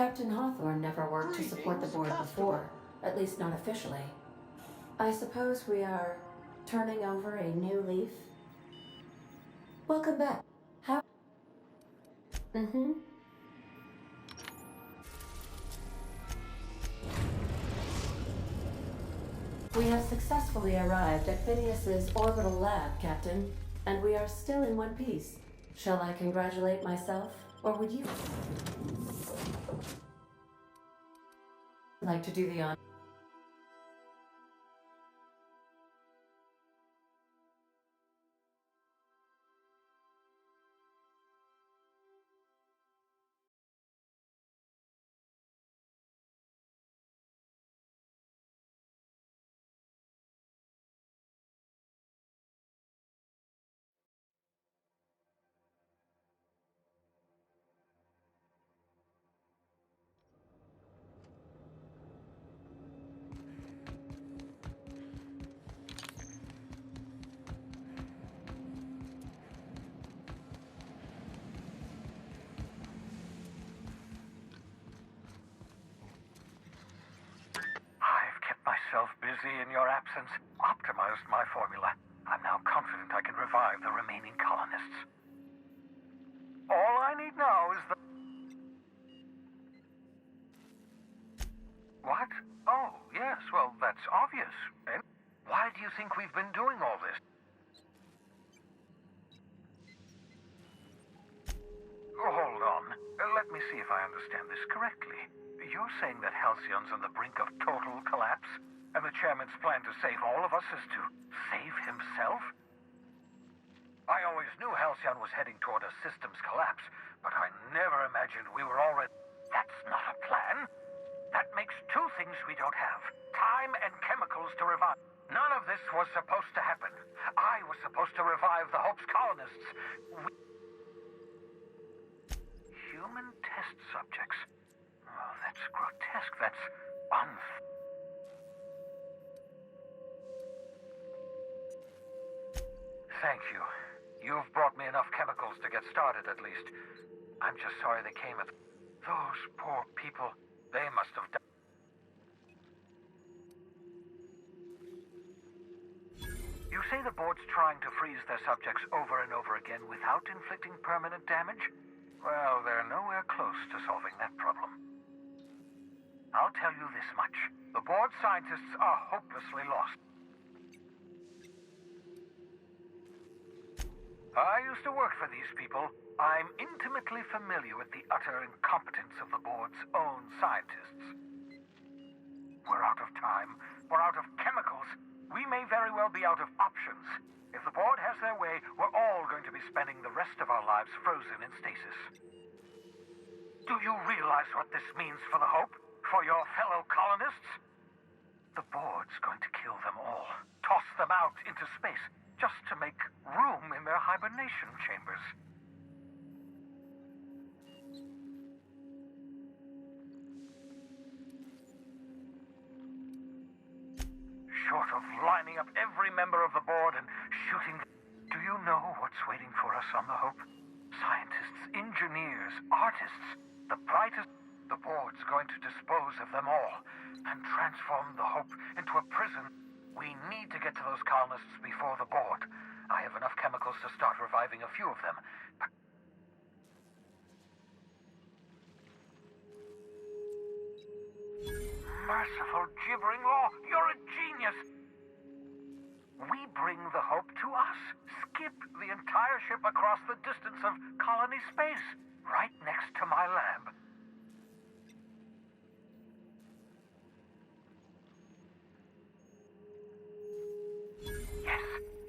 Captain Hawthorne never worked to support the board before, at least not officially. I suppose we are turning over a new leaf? Welcome back. How? Mm-hmm. We have successfully arrived at Phineas's orbital lab, Captain, and we are still in one piece. Shall I congratulate myself, or would you like to do the honor? I've kept myself busy in your absence, optimized my formula. I'm now confident I can revive the remaining colonists. All I need now is the... What? Oh, yes, well, that's obvious. And why do you think we've been doing all this? Hold on. Let me see if I understand this correctly. You're saying that Halcyon's on the brink of total collapse, and the chairman's plan to save all of us is to save himself? I always knew Halcyon was heading toward a systems collapse, but I never imagined we were already... That's not a plan. That makes two things we don't have. Time and chemicals to revive. None of this was supposed to happen. I was supposed to revive the Hope's colonists. Human test subjects. Oh, that's grotesque. That's Thank you. You've brought me enough chemicals to get started, at least. I'm just sorry they came at... Those poor people. They must have died. You say the board's trying to freeze their subjects over and over again without inflicting permanent damage? Well, they're nowhere close to solving that problem. I'll tell you this much. The board scientists are hopelessly lost. I used to work for these people. I'm intimately familiar with the utter incompetence of the board's own scientists. We're out of time. We're out of chemicals. We may very well be out of options. If the board has their way, we're all going to be spending the rest of our lives frozen in stasis. Do you realize what this means for the Hope? For your fellow colonists? The board's going to kill them all. Toss them out into space, just to make room in their hibernation chambers. Short of lining up every member of the board and shooting... Do you know what's waiting for us on the Hope? Scientists, engineers, artists, the brightest... The board's going to dispose of them all and transform the Hope into a prison. We need to get to those colonists before the board. I have enough chemicals to start reviving a few of them, but... Merciful gibbering law! You're a genius! We bring the Hope to us. Skip the entire ship across the distance of colony space, right next to my lab.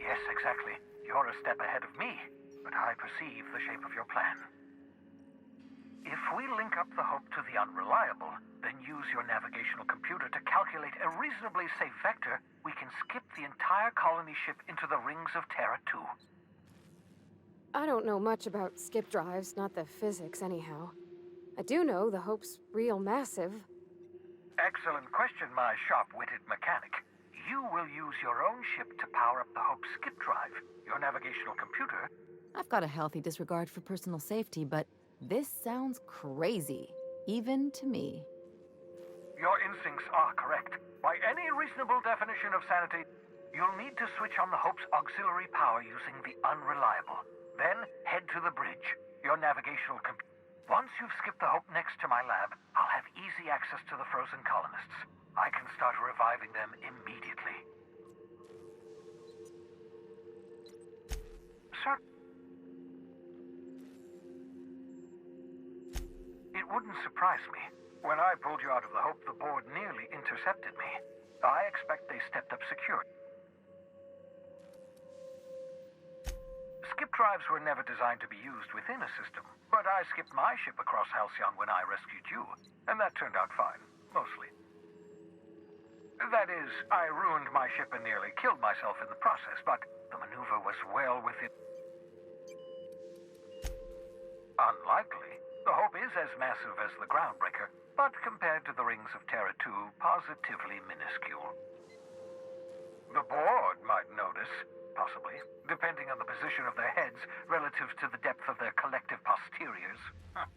Yes, exactly. You're a step ahead of me, but I perceive the shape of your plan. If we link up the Hope to the Unreliable, then use your navigational computer to calculate a reasonably safe vector, we can skip the entire colony ship into the rings of Terra 2. I don't know much about skip drives, not the physics anyhow. I do know the Hope's real massive. Excellent question, my sharp-witted mechanic. You will use your own ship to power up the Hope's skip drive. Your navigational computer... I've got a healthy disregard for personal safety, but this sounds crazy. even to me. Your instincts are correct. By any reasonable definition of sanity, you'll need to switch on the Hope's auxiliary power using the Unreliable. Then head to the bridge, your navigational computer. Once you've skipped the Hope next to my lab, I'll have easy access to the frozen colonists. I can start reviving them immediately. Sir? It wouldn't surprise me. When I pulled you out of the Hope, the board nearly intercepted me. I expect they stepped up security. Skip drives were never designed to be used within a system, but I skipped my ship across Halcyon when I rescued you, and that turned out fine, mostly. That is, I ruined my ship and nearly killed myself in the process, but the maneuver was well within... Unlikely. The Hope is as massive as the Groundbreaker, but compared to the rings of Terra 2, positively minuscule. The board might notice, possibly, depending on the position of their heads relative to the depth of their collective posteriors. Huh.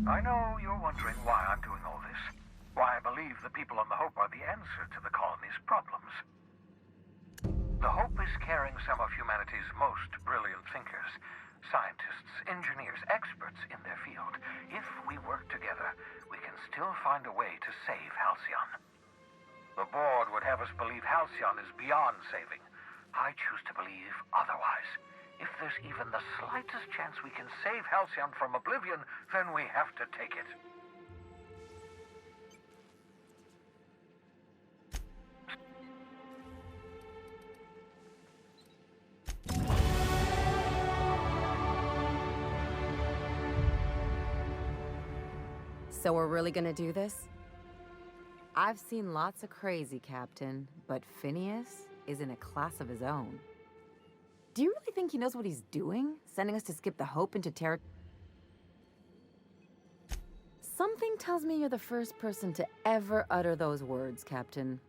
I know you're wondering why I'm doing all this. Why I believe the people on the Hope are the answer to the colony's problems. The Hope is carrying some of humanity's most brilliant thinkers, scientists, engineers, experts in their field. If we work together, we can still find a way to save Halcyon. The board would have us believe Halcyon is beyond saving. I choose to believe otherwise. If there's even the slightest chance we can save Halcyon from oblivion, then we have to take it. So we're really gonna do this? I've seen lots of crazy, Captain, but Phineas is in a class of his own. Do you really think he knows what he's doing? Sending us to skip the Hope into Terra... Something tells me you're the first person to ever utter those words, Captain.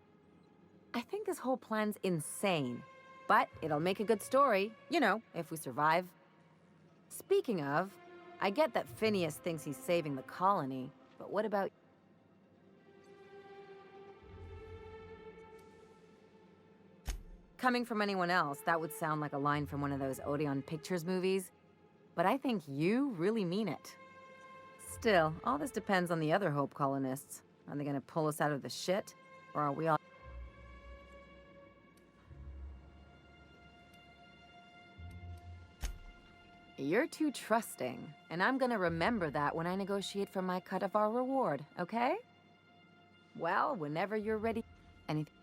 I think this whole plan's insane, but it'll make a good story, you know, if we survive. Speaking of, I get that Phineas thinks he's saving the colony, but what about... Coming from anyone else, that would sound like a line from one of those Odeon Pictures movies, but I think you really mean it. Still, all this depends on the other Hope colonists. Are they gonna pull us out of the shit, or are we all... You're too trusting, and I'm gonna remember that when I negotiate for my cut of our reward, okay? Well, whenever you're ready... Anything...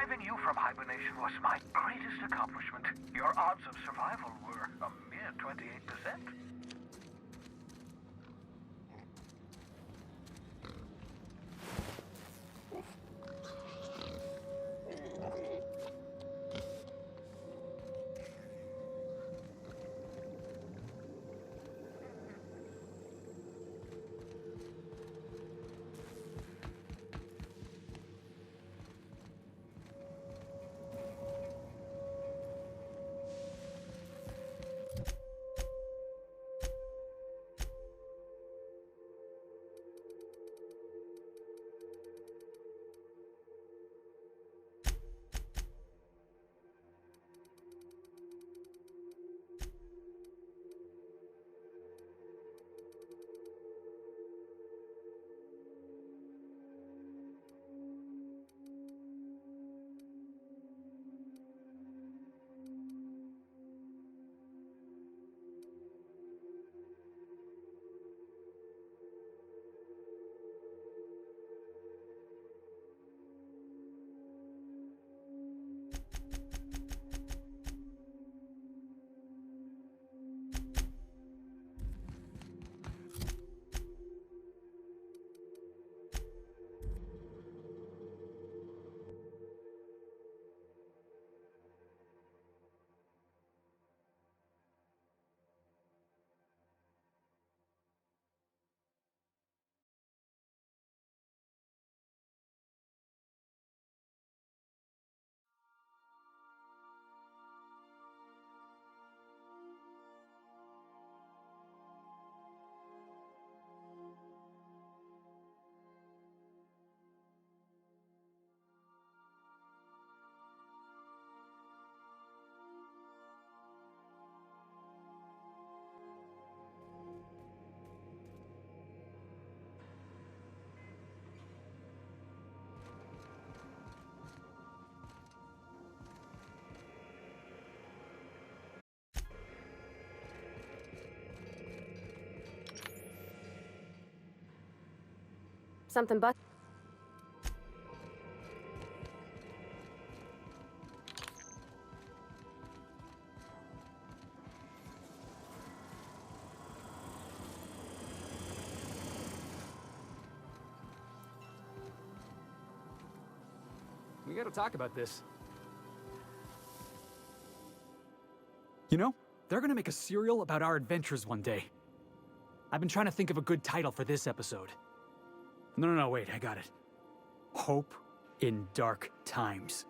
Reviving you from hibernation was my greatest accomplishment. Your odds of survival were a mere 28%. Something but. We gotta talk about this. You know, they're gonna make a serial about our adventures one day. I've been trying to think of a good title for this episode. No, wait, I got it. Hope in Dark Times.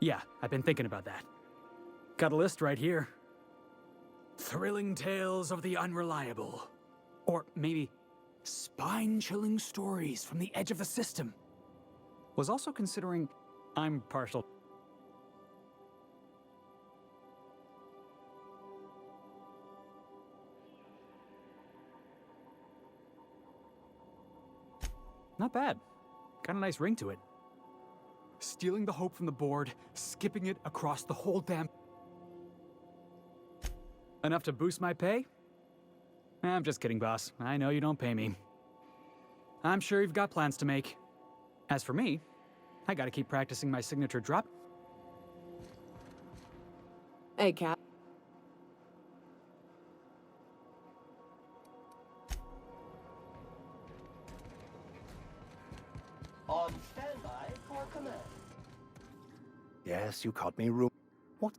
Yeah, I've been thinking about that. Got a list right here. Thrilling tales of the unreliable. Or maybe spine-chilling stories from the edge of the system. Was also considering I'm partial. Not bad. Got a nice ring to it. Stealing the hope from the board, skipping it across the whole damn... Enough to boost my pay? I'm just kidding, boss. I know you don't pay me. I'm sure you've got plans to make. As for me, I gotta keep practicing my signature drop. Hey, Cap. On standby for command. Yes, you caught me room. What?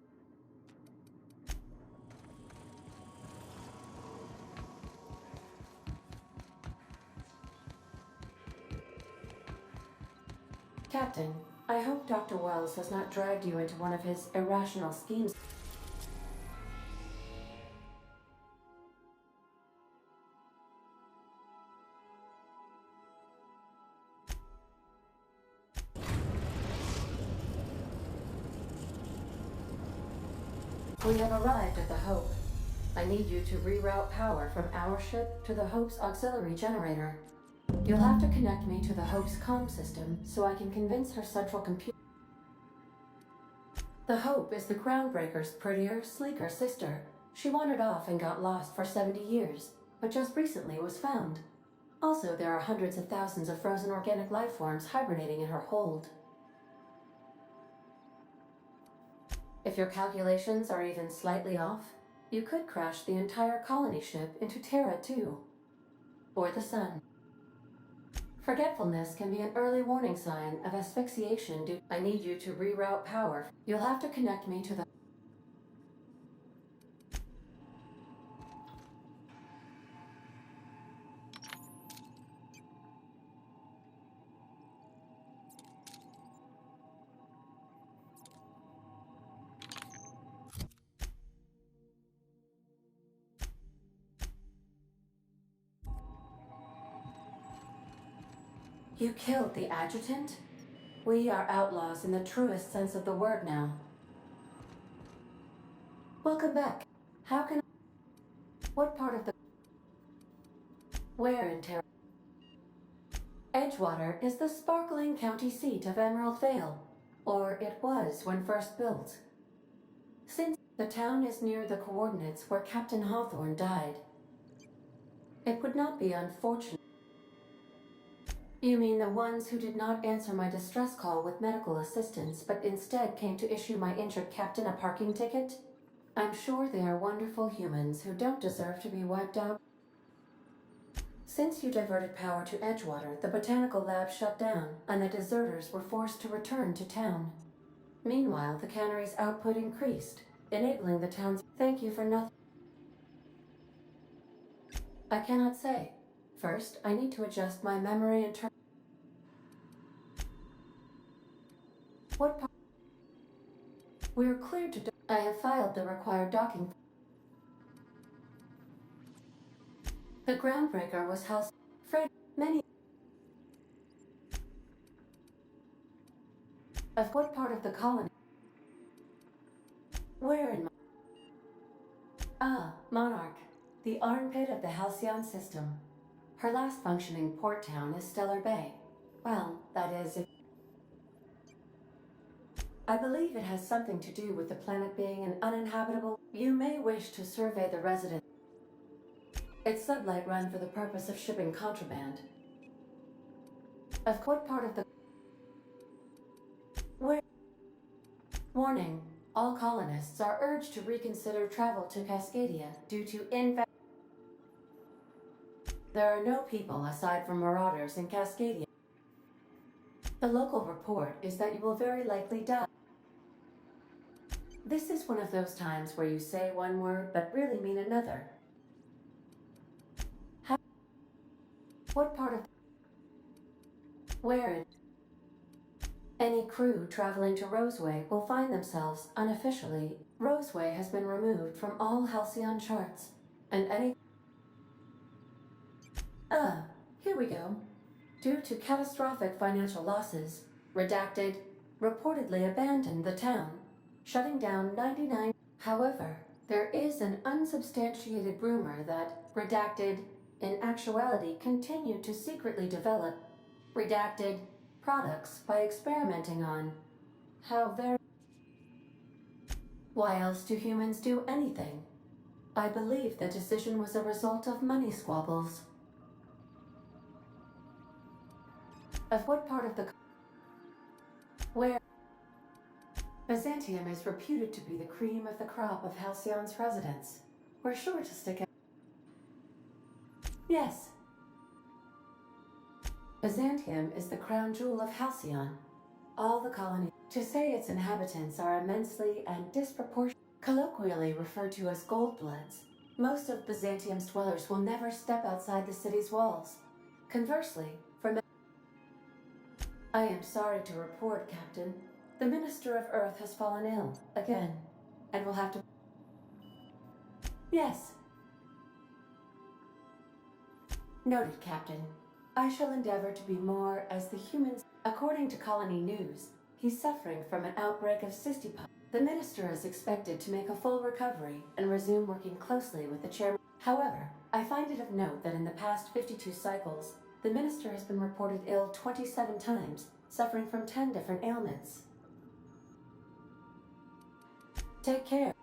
Captain, I hope Dr. Wells has not dragged you into one of his irrational schemes. We have arrived at the Hope. I need you to reroute power from our ship to the Hope's auxiliary generator. You'll have to connect me to the Hope's comm system so I can convince her central computer. The Hope is the Groundbreaker's prettier, sleeker sister. She wandered off and got lost for 70 years, but just recently was found. Also, there are hundreds of thousands of frozen organic life forms hibernating in her hold. If your calculations are even slightly off, you could crash the entire colony ship into Terra too. Or the sun. Forgetfulness can be an early warning sign of asphyxiation due. I need you to reroute power. You'll have to connect me to the... You killed the adjutant? We are outlaws in the truest sense of the word now. Welcome back. How can I... What part of the... Where in Terra... Edgewater is the sparkling county seat of Emerald Vale. Or it was when first built. Since the town is near the coordinates where Captain Hawthorne died. It would not be unfortunate. You mean the ones who did not answer my distress call with medical assistance, but instead came to issue my injured captain a parking ticket? I'm sure they are wonderful humans who don't deserve to be wiped out. Since you diverted power to Edgewater, the botanical lab shut down, and the deserters were forced to return to town. Meanwhile, the cannery's output increased, enabling the town's... Thank you for nothing. I cannot say. First, I need to adjust my memory and turn... What part? We're cleared to... I have filed the required docking... The groundbreaker was housed... Fred, many... Of what part of the colony? Where in... Ah, Monarch. The armpit of the Halcyon system. Her last functioning port town is Stellar Bay. Well, that is if... I believe it has something to do with the planet being an uninhabitable... You may wish to survey the residence. It's sublight run for the purpose of shipping contraband. Of what part of the... Where... Warning. All colonists are urged to reconsider travel to Cascadia due to There are no people aside from marauders in Cascadia. The local report is that you will very likely die. This is one of those times where you say one word but really mean another. What part of... Where? Any crew traveling to Roseway will find themselves unofficially. Roseway has been removed from all Halcyon charts, and any... Here we go. Due to catastrophic financial losses, Redacted reportedly abandoned the town, shutting down 99... However, there is an unsubstantiated rumor that Redacted, in actuality, continued to secretly develop Redacted products by experimenting on how very... Why else do humans do anything? I believe the decision was a result of money squabbles. Of what part of the... Where... Byzantium is reputed to be the cream of the crop of Halcyon's residents. We're sure to stick out. Yes. Byzantium is the crown jewel of Halcyon. All the colony... To say its inhabitants are immensely and disproportionately... Colloquially referred to as Goldbloods, most of Byzantium's dwellers will never step outside the city's walls. Conversely, from... I am sorry to report, Captain. The Minister of Earth has fallen ill, again, and will have to... Yes. Noted, Captain. I shall endeavor to be more as the humans... According to Colony News, he's suffering from an outbreak of cystipox. The Minister is expected to make a full recovery and resume working closely with the Chairman. However, I find it of note that in the past 52 cycles, the Minister has been reported ill 27 times, suffering from 10 different ailments. Take care.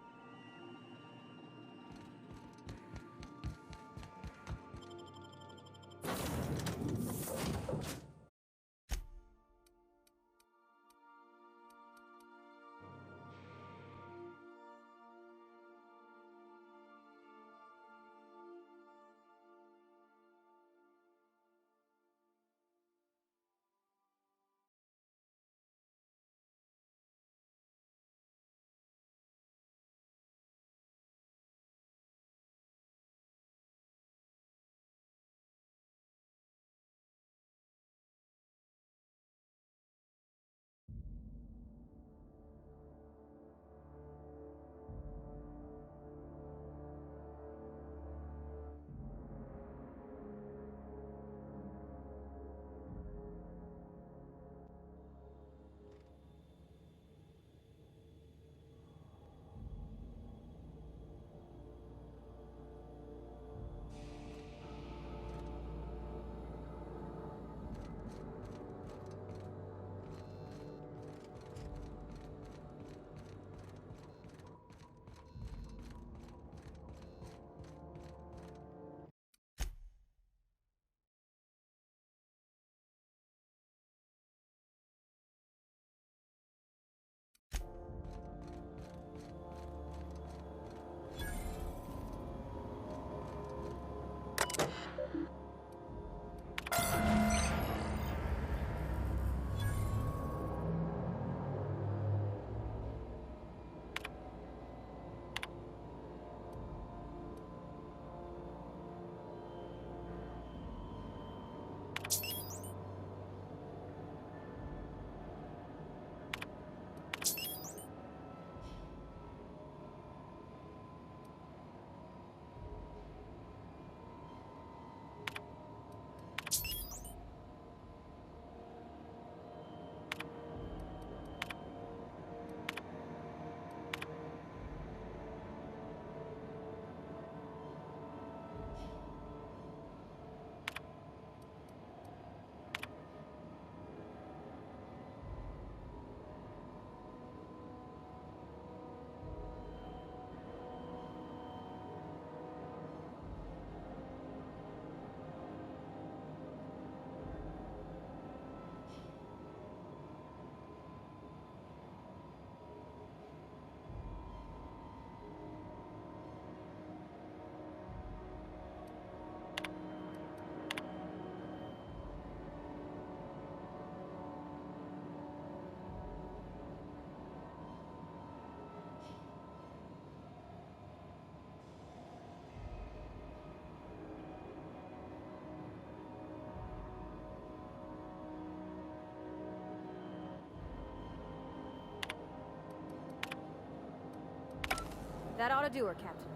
That ought to do her, Captain.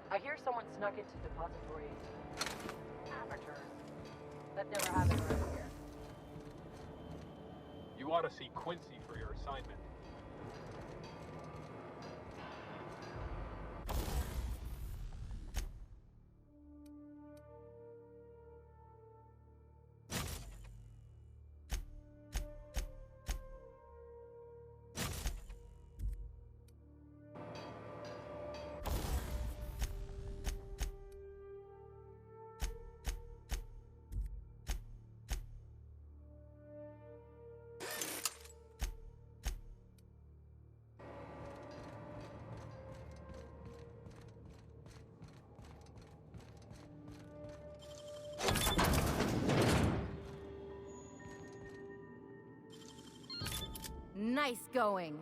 I hear someone snuck into depository amateurs. That never happened around here. You ought to see Quincy for your assignment. Nice going.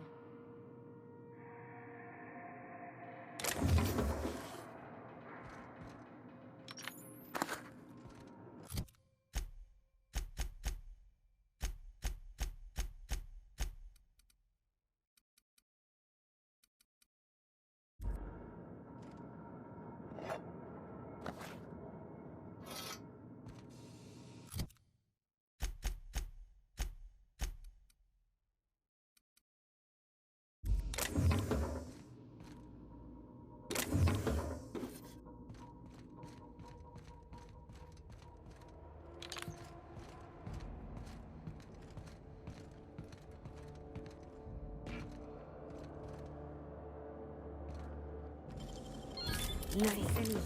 Nice and easy.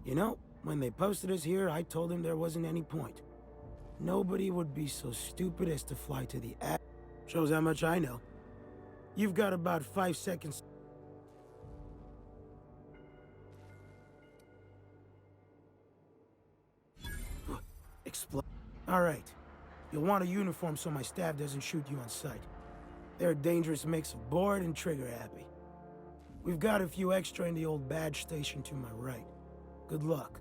You know, when they posted us here, I told them there wasn't any point. Nobody would be so stupid as to fly to the app. Shows how much I know. You've got about 5 seconds. Explode. All right. You'll want a uniform so my staff doesn't shoot you on sight. They're a dangerous mix of bored and trigger-happy. We've got a few extra in the old badge station to my right. Good luck.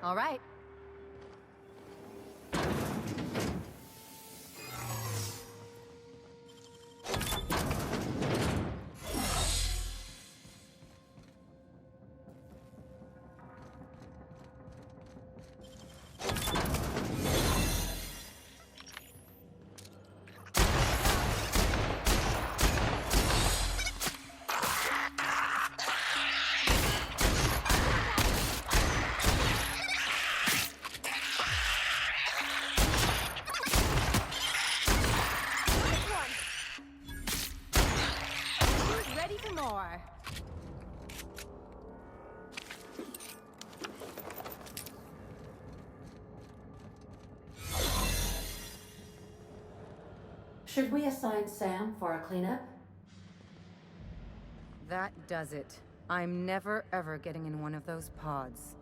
All right. Who's ready for more? Should we assign Sam for a cleanup? That does it. I'm never ever getting in one of those pods.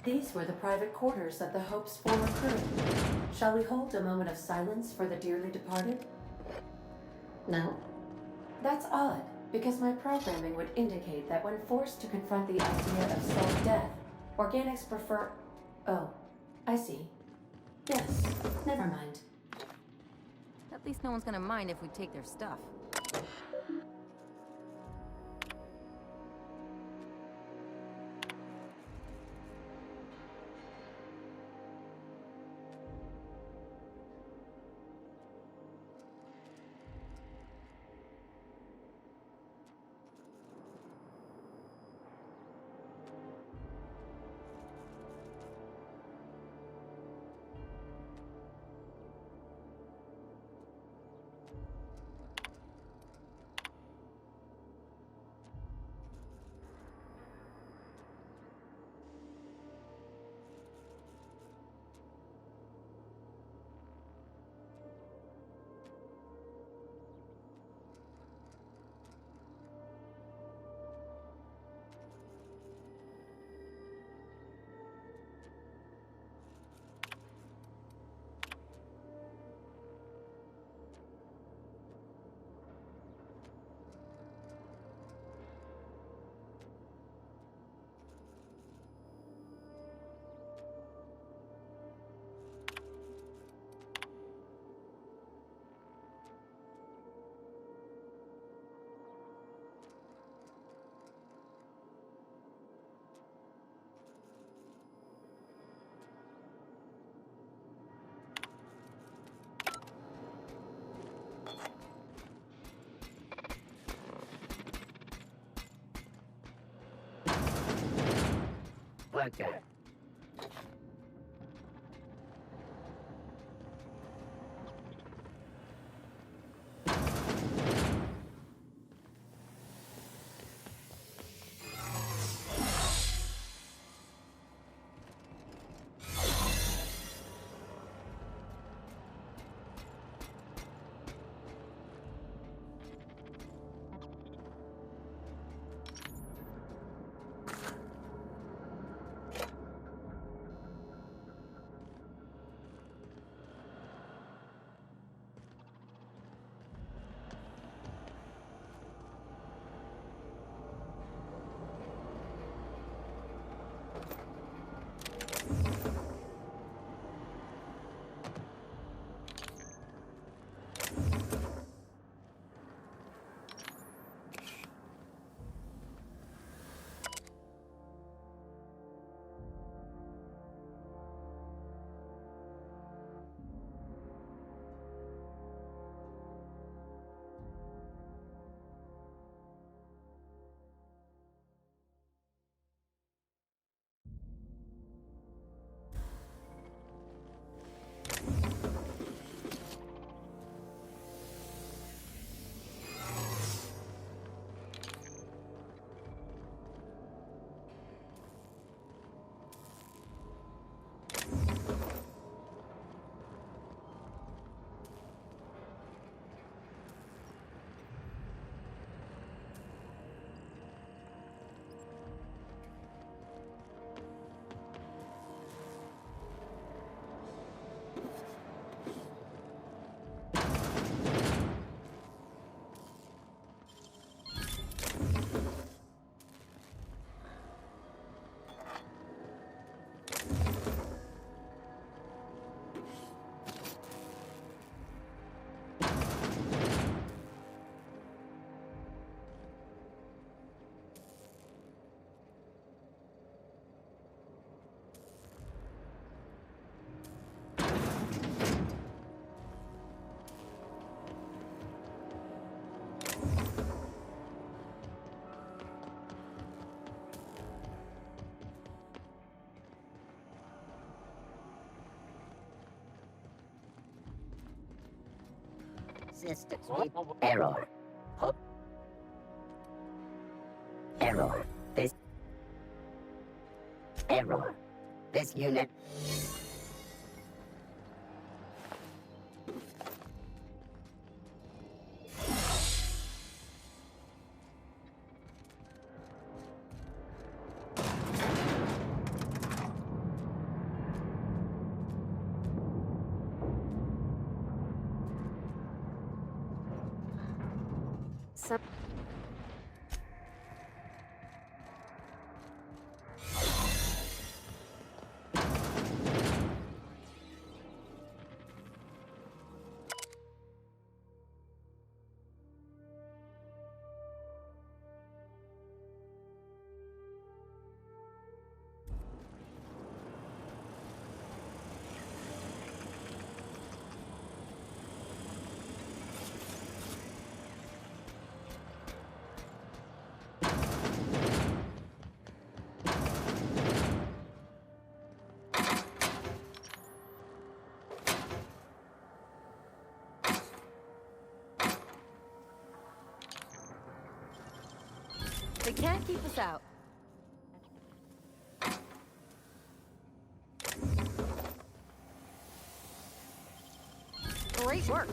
These were the private quarters of the Hope's former crew. Shall we hold a moment of silence for the dearly departed? No? That's odd, because my programming would indicate that when forced to confront the idea of self-death, organics prefer... Oh, I see. Yes, never mind. At least no one's gonna mind if we take their stuff. Like that. systems. Error. Error. Error. This unit. Some They can't keep us out. great work.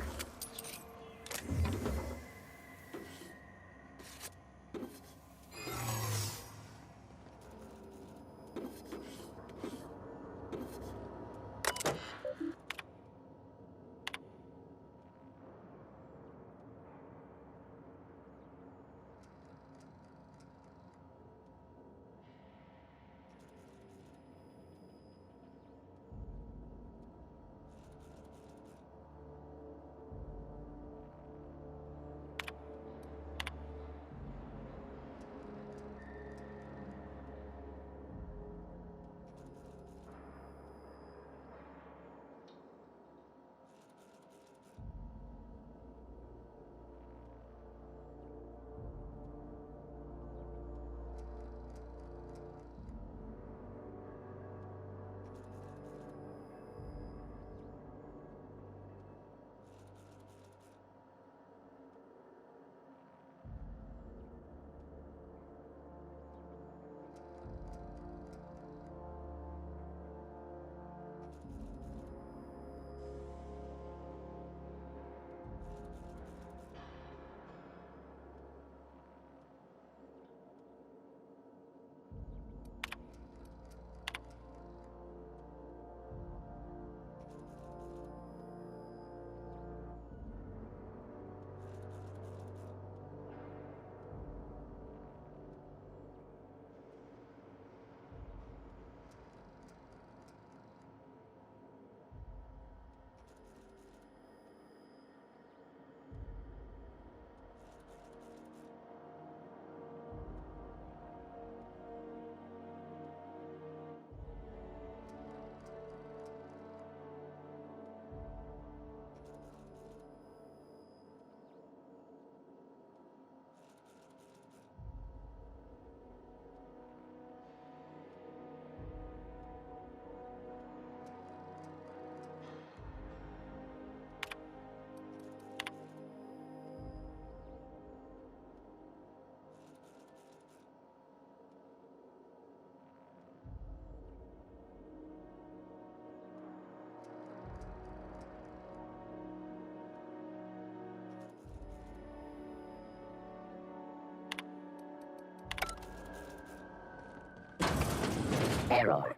Error.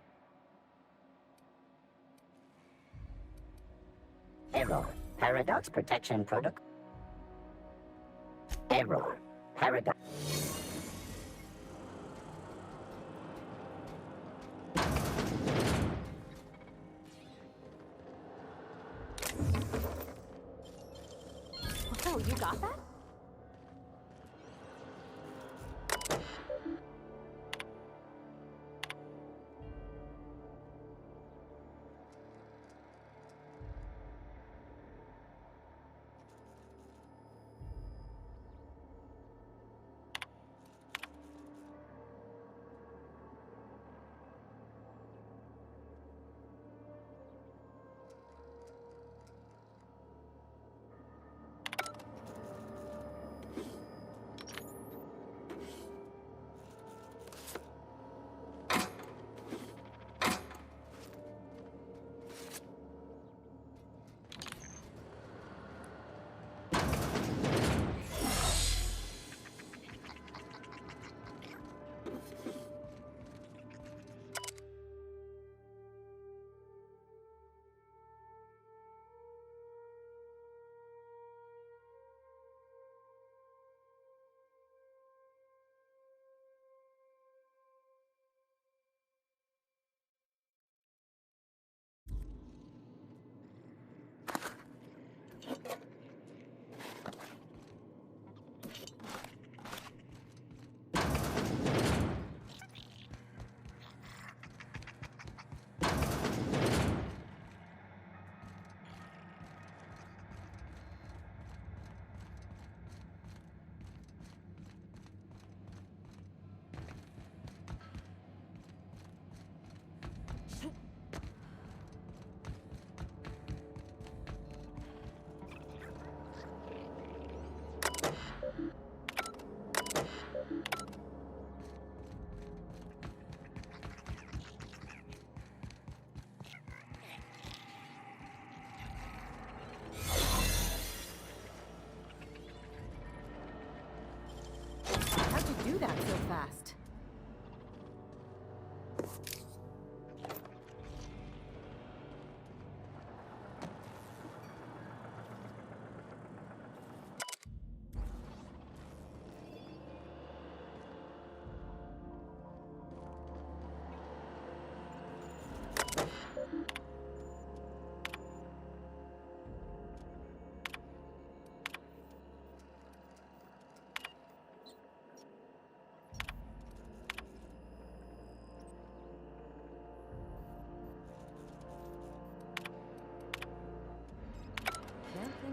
Error. Paradox protection protocol. Error. Paradox. Oh, you got that?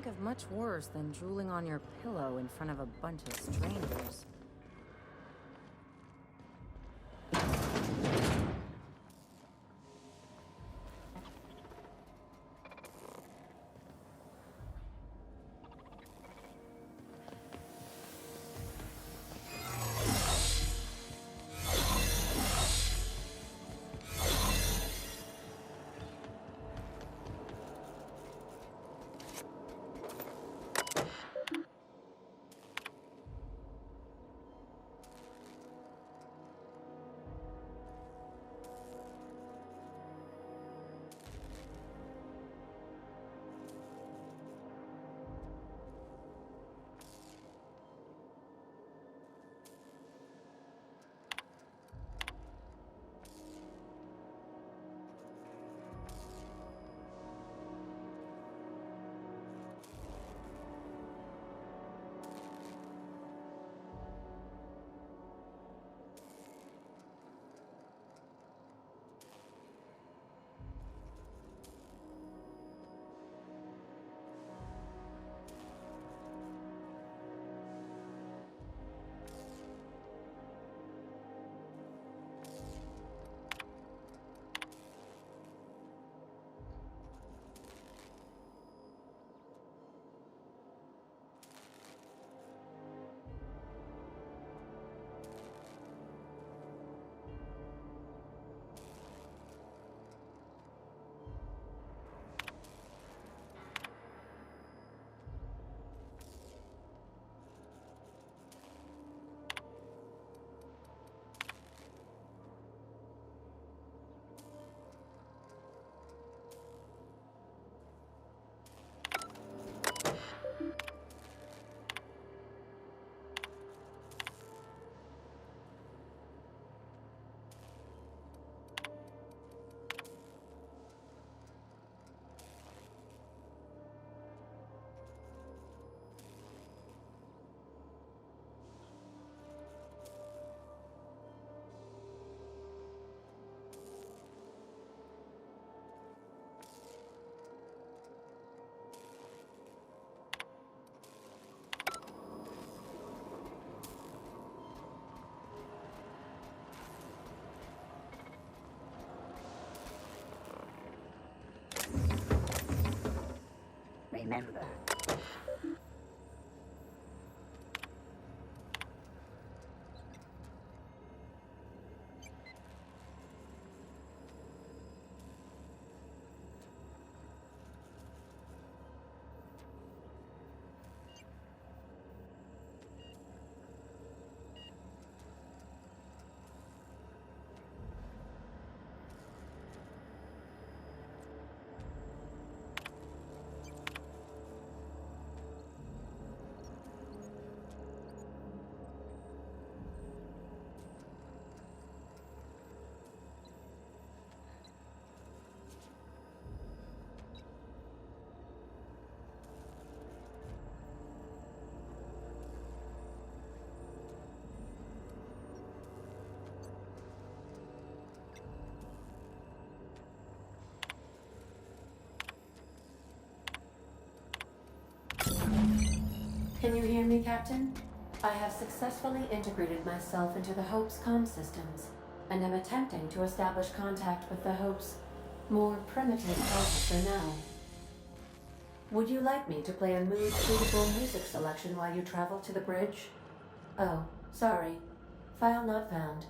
think of much worse than drooling on your pillow in front of a bunch of strangers. Remember. Can you hear me, Captain? I have successfully integrated myself into the Hope's comm systems, and am attempting to establish contact with the Hope's more primitive processor now. Would you like me to play a mood-suitable music selection while you travel to the bridge? Oh, sorry. File not found.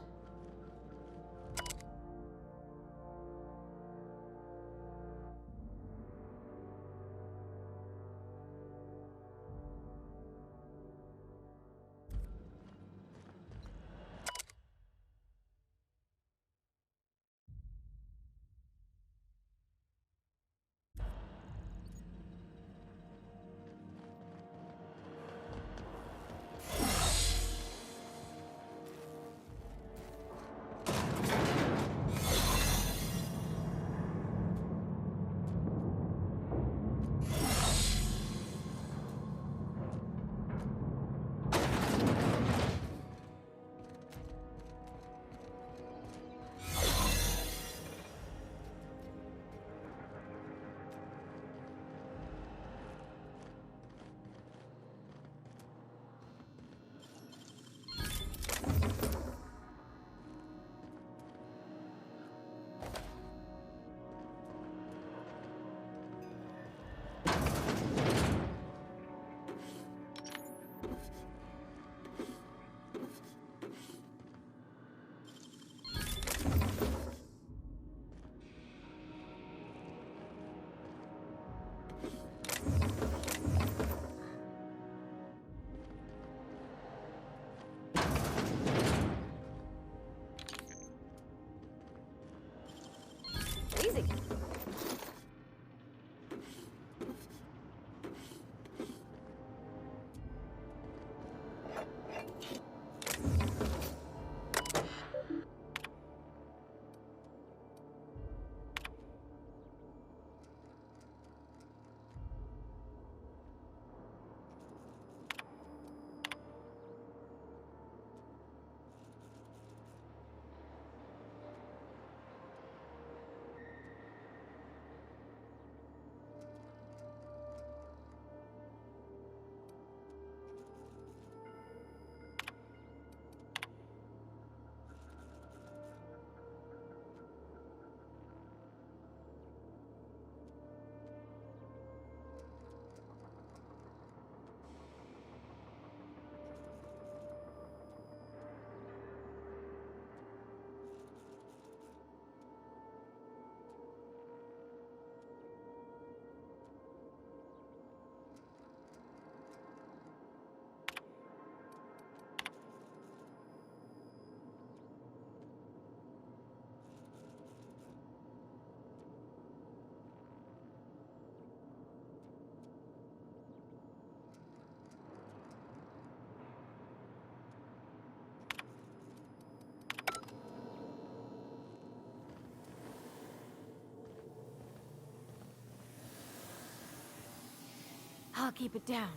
I'll keep it down.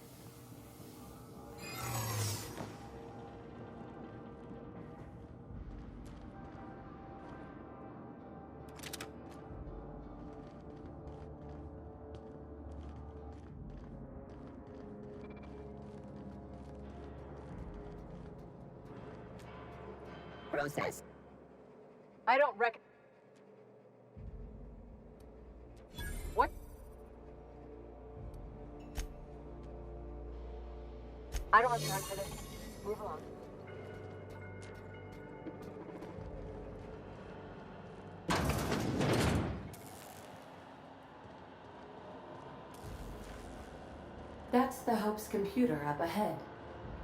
Process. I don't reckon. What? I don't have time for this. Move along. That's the Hope's computer up ahead.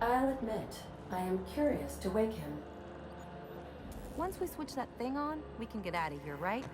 I'll admit, I am curious to wake him. Once we switch that thing on, we can get out of here, right?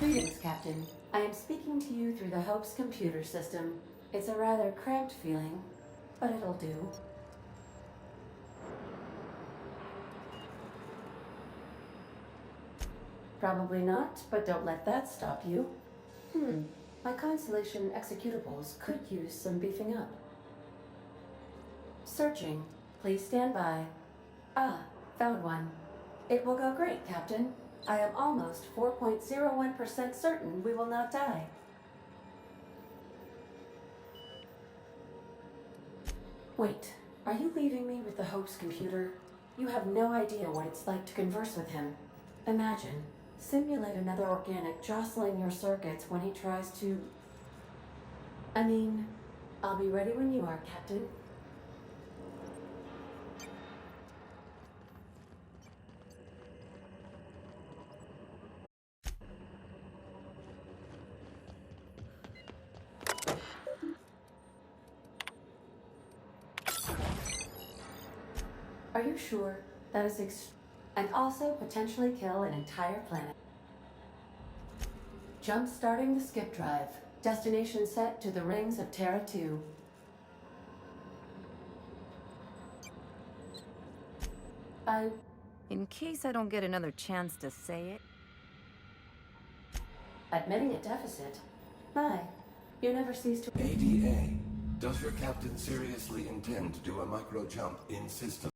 Greetings, Captain. I am speaking to you through the Hope's computer system. It's a rather cramped feeling, but it'll do. Probably not, but don't let that stop you. My Constellation executables could use some beefing up. Searching. Please stand by. Ah, found one. It will go great, Captain. I am almost 4.01% certain we will not die. Wait, are you leaving me with the Hope's computer? You have no idea what it's like to converse with him. Imagine, simulate another organic jostling your circuits when he tries to... I mean, I'll be ready when you are, Captain. Are you sure? That is and also potentially kill an entire planet. Jump starting the skip drive. Destination set to the rings of Terra 2. In case I don't get another chance to say it. Admitting a deficit? My, you never cease to... ADA, does your captain seriously intend to do a micro jump in system?